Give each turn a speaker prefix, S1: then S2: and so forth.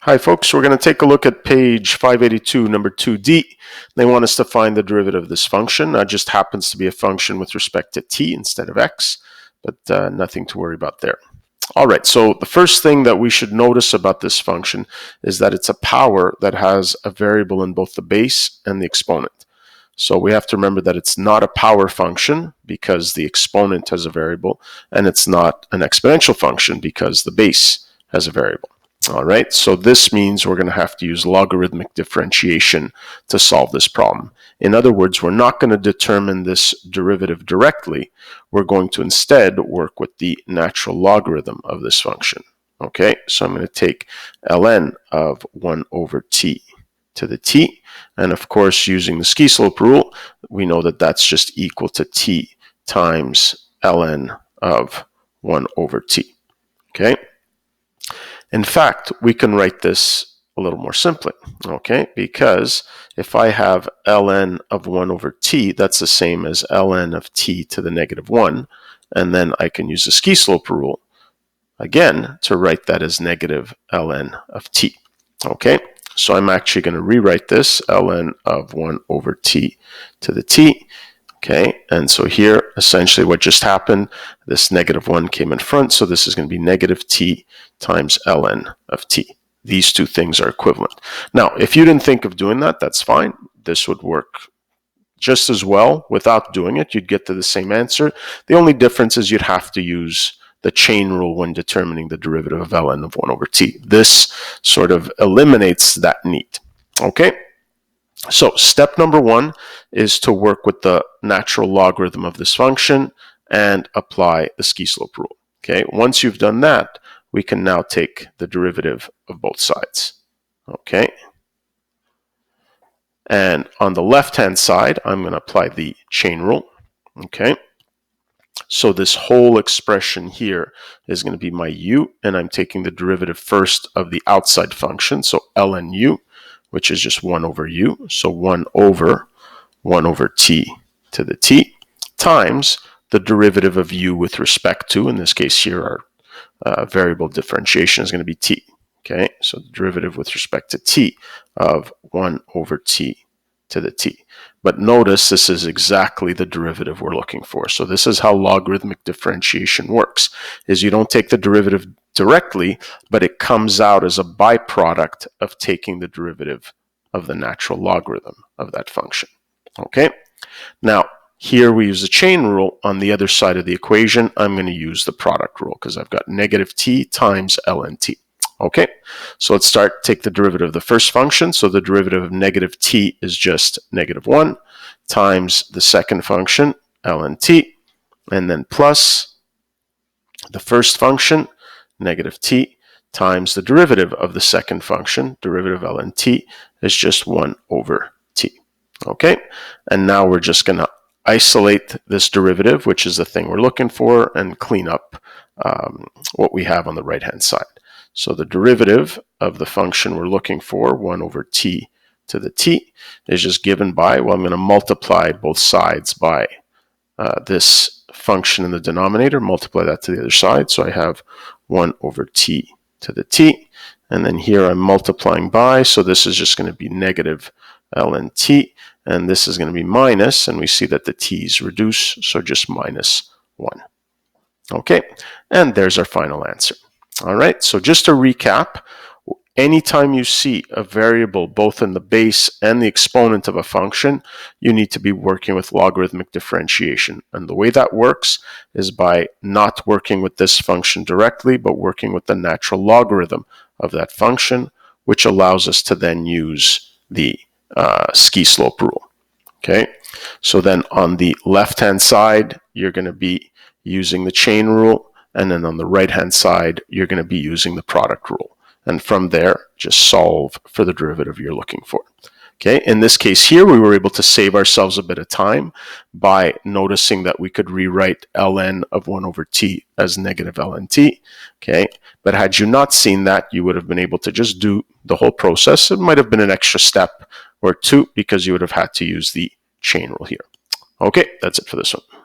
S1: Hi folks, we're going to take a look at page 582, number 2D. They want us to find the derivative of this function. It just happens to be a function with respect to t instead of x, but nothing to worry about there. All right, so the first thing that we should notice about this function is that it's a power that has a variable in both the base and the exponent. So we have to remember that it's not a power function because the exponent has a variable, and it's not an exponential function because the base has a variable. All right, so this means we're going to have to use logarithmic differentiation to solve this problem. In other words, we're not going to determine this derivative directly. We're going to instead work with the natural logarithm of this function. Okay, so I'm going to take ln of 1 over t to the t, and of course, using the ski-slope rule, we know that that's just equal to t times ln of 1 over t. Okay. In fact, we can write this a little more simply, okay? Because if I have ln of 1 over t, that's the same as ln of t to the negative 1, and then I can use the ski-slope rule, again, to write that as negative ln of t, okay? So I'm actually going to rewrite this, ln of 1 over t to the t, okay? And so here, essentially what just happened, this negative 1 came in front, so this is going to be negative t times ln of t. These two things are equivalent. Now, if you didn't think of doing that, that's fine. This would work just as well without doing it. You'd get to the same answer. The only difference is you'd have to use the chain rule when determining the derivative of ln of 1 over t. This sort of eliminates that need. Okay? So step number 1 is to work with the natural logarithm of this function and apply the ski-slope rule. Okay? Once you've done that, we can now take the derivative of both sides. Okay? And on the left-hand side, I'm going to apply the chain rule. Okay? So this whole expression here is going to be my u, and I'm taking the derivative first of the outside function, so ln u, which is just 1 over u, so 1 over t to the t, times the derivative of u with respect to, in this case here, our variable differentiation is going to be t. Okay, so the derivative with respect to t of 1 over t to the t. But notice this is exactly the derivative we're looking for. So this is how logarithmic differentiation works, is you don't take the derivative directly, but it comes out as a byproduct of taking the derivative of the natural logarithm of that function. Okay, now here we use the chain rule. On the other side of the equation, I'm going to use the product rule because I've got negative t times ln t. Okay, so let's take the derivative of the first function. So the derivative of negative t is just negative 1 times the second function, ln t, and then plus the first function, negative t, times the derivative of the second function, derivative of ln t, is just 1 over t. Okay, and now we're just going to isolate this derivative, which is the thing we're looking for, and clean up what we have on the right-hand side. So the derivative of the function we're looking for, 1 over t to the t, is just given by, well, I'm going to multiply both sides by this function in the denominator, multiply that to the other side. So I have 1 over t to the t, and then here I'm multiplying by, so this is just going to be negative ln t, and this is going to be minus, and we see that the t's reduce, so just minus 1. Okay, and there's our final answer. All right, so just to recap, anytime you see a variable both in the base and the exponent of a function, you need to be working with logarithmic differentiation. And the way that works is by not working with this function directly, but working with the natural logarithm of that function, which allows us to then use the ski-slope rule. Okay, so then on the left-hand side, you're going to be using the chain rule, and then on the right-hand side, you're going to be using the product rule. And from there, just solve for the derivative you're looking for. Okay, in this case here, we were able to save ourselves a bit of time by noticing that we could rewrite ln of 1 over t as negative ln t. Okay, but had you not seen that, you would have been able to just do the whole process. It might have been an extra step or two because you would have had to use the chain rule here. Okay, that's it for this one.